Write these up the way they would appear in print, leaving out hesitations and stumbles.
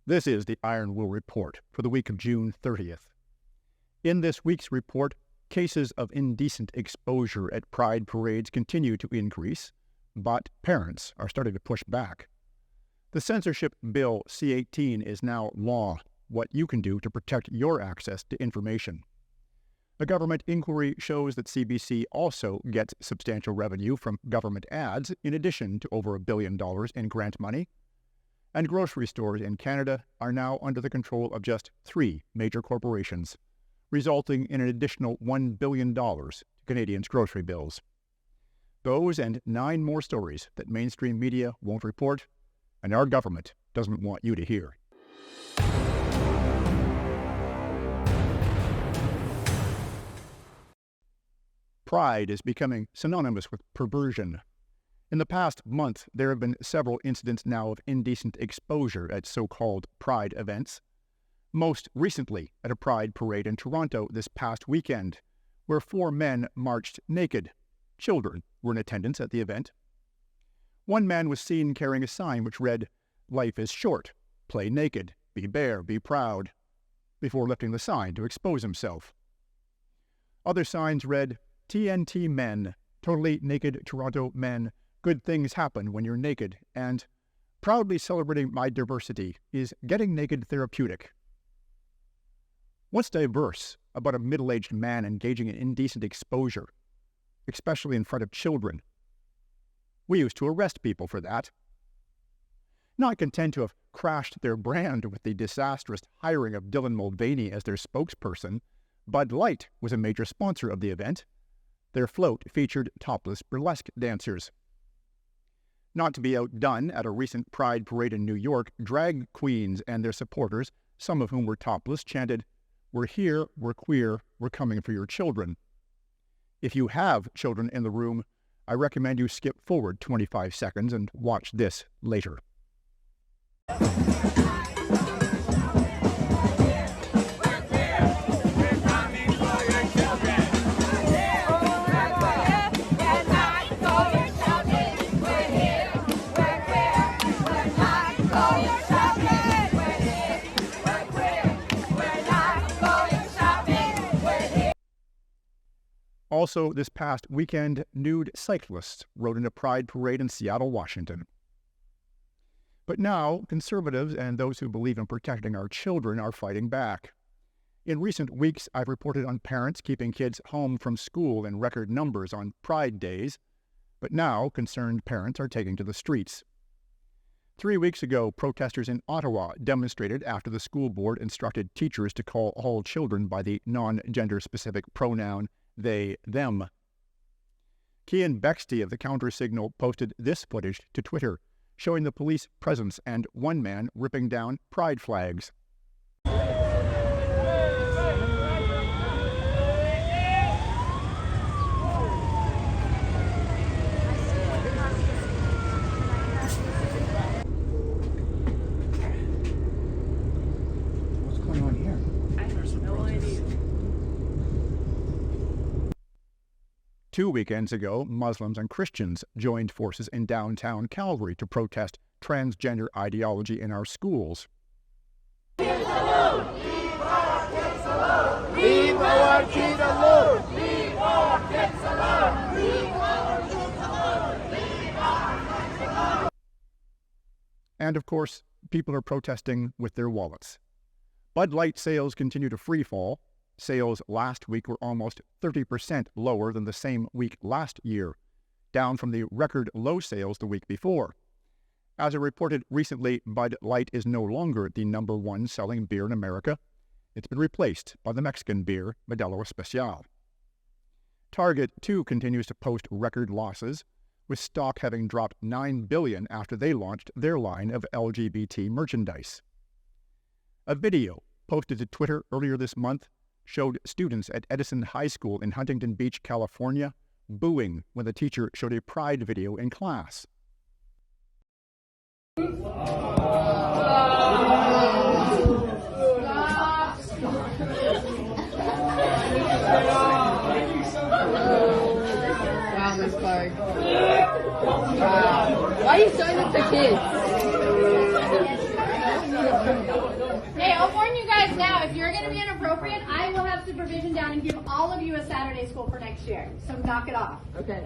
This is the Iron Will Report for the week of June 30th. In this week's report, cases of indecent exposure at pride parades continue to increase, but parents are starting to push back. The Censorship Bill C-18 is now law, what you can do to protect your access to information. A government inquiry shows that CBC also gets substantial revenue from government ads in addition to over $1 billion in grant money. And grocery stores in Canada are now under the control of just 3 major corporations, resulting in an additional $1 billion to Canadians' grocery bills. Those and 9 more stories that mainstream media won't report, and our government doesn't want you to hear. Pride is becoming synonymous with perversion. In the past month, there have been several incidents now of indecent exposure at so-called pride events. Most recently at a pride parade in Toronto this past weekend, where 4 men marched naked. Children were in attendance at the event. One man was seen carrying a sign which read, "Life is short, play naked, be bare, be proud," before lifting the sign to expose himself. Other signs read, "TNT men, totally naked Toronto men, good things happen when you're naked," and "Proudly celebrating my diversity, is getting naked therapeutic?" What's diverse about a middle-aged man engaging in indecent exposure, especially in front of children? We used to arrest people for that. Not content to have crashed their brand with the disastrous hiring of Dylan Mulvaney as their spokesperson, Bud Light was a major sponsor of the event. Their float featured topless burlesque dancers. Not to be outdone, at a recent pride parade in New York, drag queens and their supporters, some of whom were topless, chanted, "We're here, we're queer, we're coming for your children." If you have children in the room, I recommend you skip forward 25 seconds and watch this later. Also, this past weekend, nude cyclists rode in a pride parade in Seattle, Washington. But now, conservatives and those who believe in protecting our children are fighting back. In recent weeks, I've reported on parents keeping kids home from school in record numbers on Pride days, but now concerned parents are taking to the streets. 3 weeks ago, protesters in Ottawa demonstrated after the school board instructed teachers to call all children by the non-gender-specific pronoun they, them. Cian Bexty of the Counter-Signal posted this footage to Twitter, showing the police presence and one man ripping down pride flags. What's going on here? There's no idea. 2 weekends ago, Muslims and Christians joined forces in downtown Calgary to protest transgender ideology in our schools. Kids alone! Leave our kids alone! Leave our kids alone! Leave our kids alone! Leave our kids alone! Leave our kids alone! And of course, people are protesting with their wallets. Bud Light sales continue to freefall. Sales last week were almost 30% lower than the same week last year, down from the record low sales the week before. As I reported recently, Bud Light is no longer the #1 selling beer in America. It's been replaced by the Mexican beer, Modelo Especial. Target, too, continues to post record losses, with stock having dropped $9 billion after they launched their line of LGBT merchandise. A video posted to Twitter earlier this month showed students at Edison High School in Huntington Beach, California, booing when the teacher showed a pride video in class. Wow, Miss Clark. Wow. Why are you showing it to kids? around and give all of you a Saturday school for next year. So knock it off. Okay.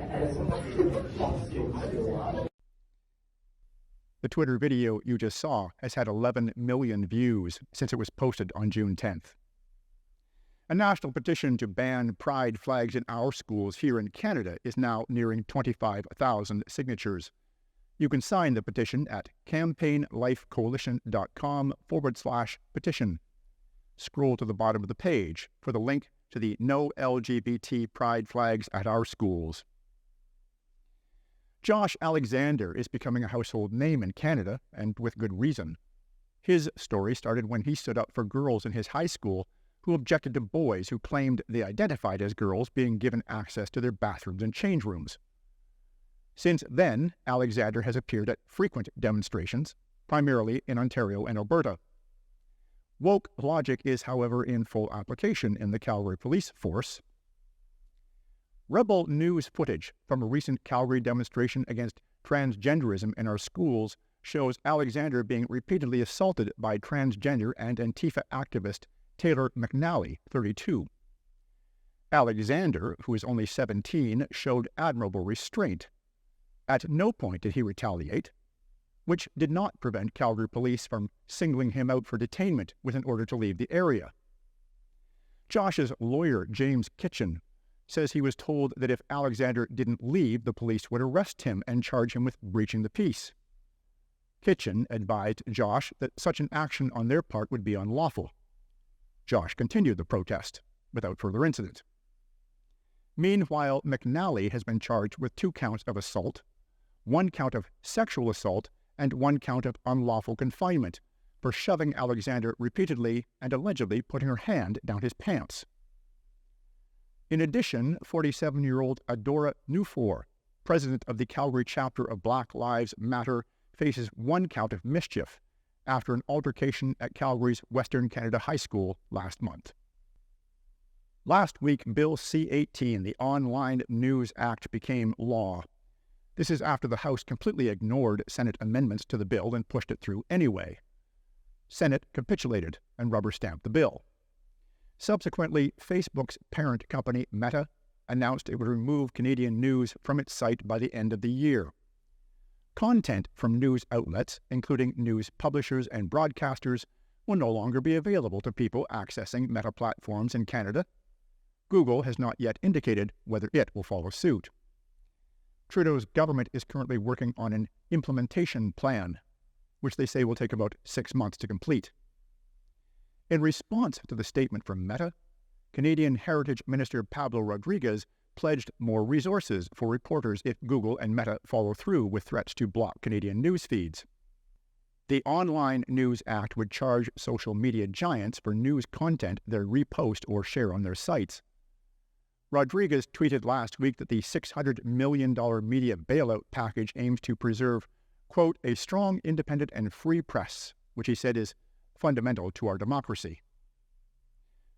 The Twitter video you just saw has had 11 million views since it was posted on June 10th. A national petition to ban pride flags in our schools here in Canada is now nearing 25,000 signatures. You can sign the petition at campaignlifecoalition.com/petition. Scroll to the bottom of the page for the link to the No LGBT Pride Flags at Our Schools. Josh Alexander is becoming a household name in Canada, and with good reason. His story started when he stood up for girls in his high school who objected to boys who claimed they identified as girls being given access to their bathrooms and change rooms. Since then, Alexander has appeared at frequent demonstrations, primarily in Ontario and Alberta. Woke logic is, however, in full application in the Calgary Police Force. Rebel news footage from a recent Calgary demonstration against transgenderism in our schools shows Alexander being repeatedly assaulted by transgender and Antifa activist Taylor McNally, 32. Alexander, who is only 17, showed admirable restraint. At no point did he retaliate, which did not prevent Calgary police from singling him out for detainment with an order to leave the area. Josh's lawyer, James Kitchen, says he was told that if Alexander didn't leave, the police would arrest him and charge him with breaching the peace. Kitchen advised Josh that such an action on their part would be unlawful. Josh continued the protest without further incident. Meanwhile, McNally has been charged with 2 counts of assault, 1 count of sexual assault, and 1 count of unlawful confinement for shoving Alexander repeatedly and allegedly putting her hand down his pants. In addition, 47-year-old Adora Nufor, president of the Calgary chapter of Black Lives Matter, faces 1 count of mischief after an altercation at Calgary's Western Canada High School last month. Last week, Bill C-18, the Online News Act, became law. This is after the House completely ignored Senate amendments to the bill and pushed it through anyway. Senate capitulated and rubber-stamped the bill. Subsequently, Facebook's parent company, Meta, announced it would remove Canadian news from its site by the end of the year. Content from news outlets, including news publishers and broadcasters, will no longer be available to people accessing Meta platforms in Canada. Google has not yet indicated whether it will follow suit. Trudeau's government is currently working on an implementation plan, which they say will take about 6 months to complete. In response to the statement from Meta, Canadian Heritage Minister Pablo Rodriguez pledged more resources for reporters if Google and Meta follow through with threats to block Canadian news feeds. The Online News Act would charge social media giants for news content they repost or share on their sites. Rodriguez tweeted last week that the $600 million media bailout package aims to preserve, quote, a strong, independent, and free press, which he said is fundamental to our democracy.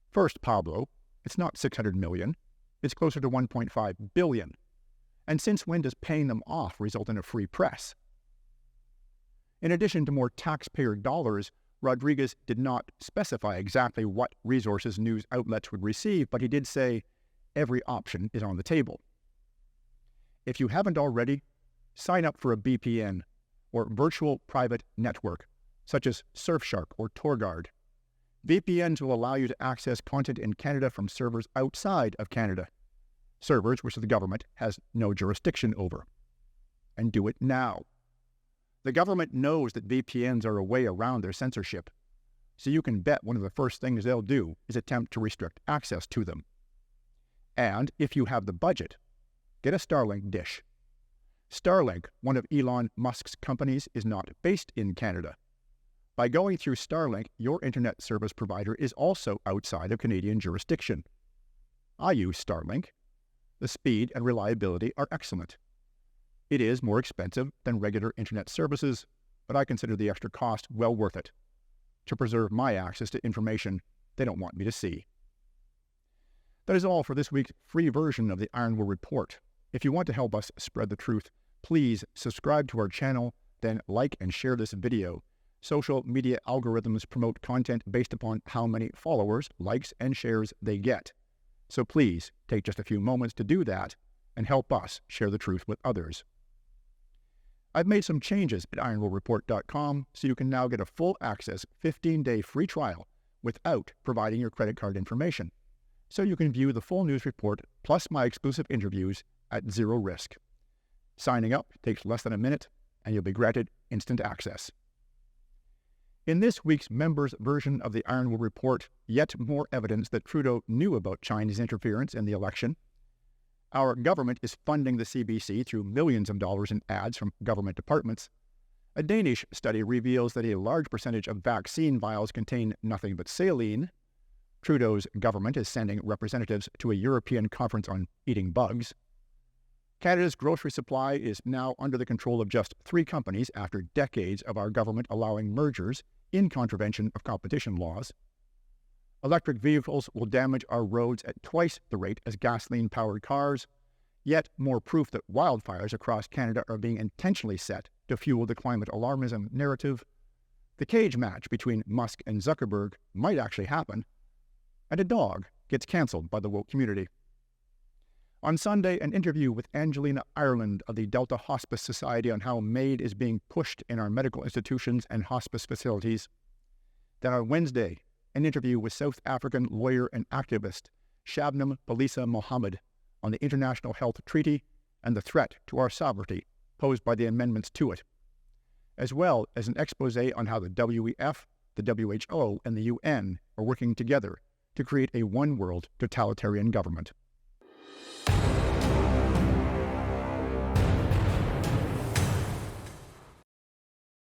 First, Pablo, it's not $600 million. It's closer to $1.5 billion. And since when does paying them off result in a free press? In addition to more taxpayer dollars, Rodriguez did not specify exactly what resources news outlets would receive, but he did say every option is on the table. If you haven't already, sign up for a VPN or virtual private network, such as Surfshark or Torguard. VPNs will allow you to access content in Canada from servers outside of Canada, servers which the government has no jurisdiction over. And do it now. The government knows that VPNs are a way around their censorship, so you can bet one of the first things they'll do is attempt to restrict access to them. And if you have the budget, get a Starlink dish. Starlink, one of Elon Musk's companies, is not based in Canada. By going through Starlink, your internet service provider is also outside of Canadian jurisdiction. I use Starlink. The speed and reliability are excellent. It is more expensive than regular internet services, but I consider the extra cost well worth it to preserve my access to information they don't want me to see. That is all for this week's free version of the Ironwood Report. If you want to help us spread the truth, please subscribe to our channel, then like and share this video. Social media algorithms promote content based upon how many followers, likes, and shares they get. So please take just a few moments to do that and help us share the truth with others. I've made some changes at ironwillreport.com so you can now get a full access 15-day free trial without providing your credit card information, so you can view the full news report plus my exclusive interviews at zero risk. Signing up takes less than a minute, and you'll be granted instant access. In this week's members' version of the Iron Will Report, yet more evidence that Trudeau knew about Chinese interference in the election. Our government is funding the CBC through millions of dollars in ads from government departments. A Danish study reveals that a large percentage of vaccine vials contain nothing but saline. Trudeau's government is sending representatives to a European conference on eating bugs. Canada's grocery supply is now under the control of just 3 companies after decades of our government allowing mergers in contravention of competition laws. Electric vehicles will damage our roads at twice the rate as gasoline-powered cars, yet more proof that wildfires across Canada are being intentionally set to fuel the climate alarmism narrative. The cage match between Musk and Zuckerberg might actually happen, and a dog gets cancelled by the woke community. On Sunday, an interview with Angelina Ireland of the Delta Hospice Society on how MAID is being pushed in our medical institutions and hospice facilities. Then on Wednesday, an interview with South African lawyer and activist Shabnam Balisa Mohammed on the International Health Treaty and the threat to our sovereignty posed by the amendments to it, as well as an expose on how the WEF, the WHO, and the UN are working together to create a one-world totalitarian government.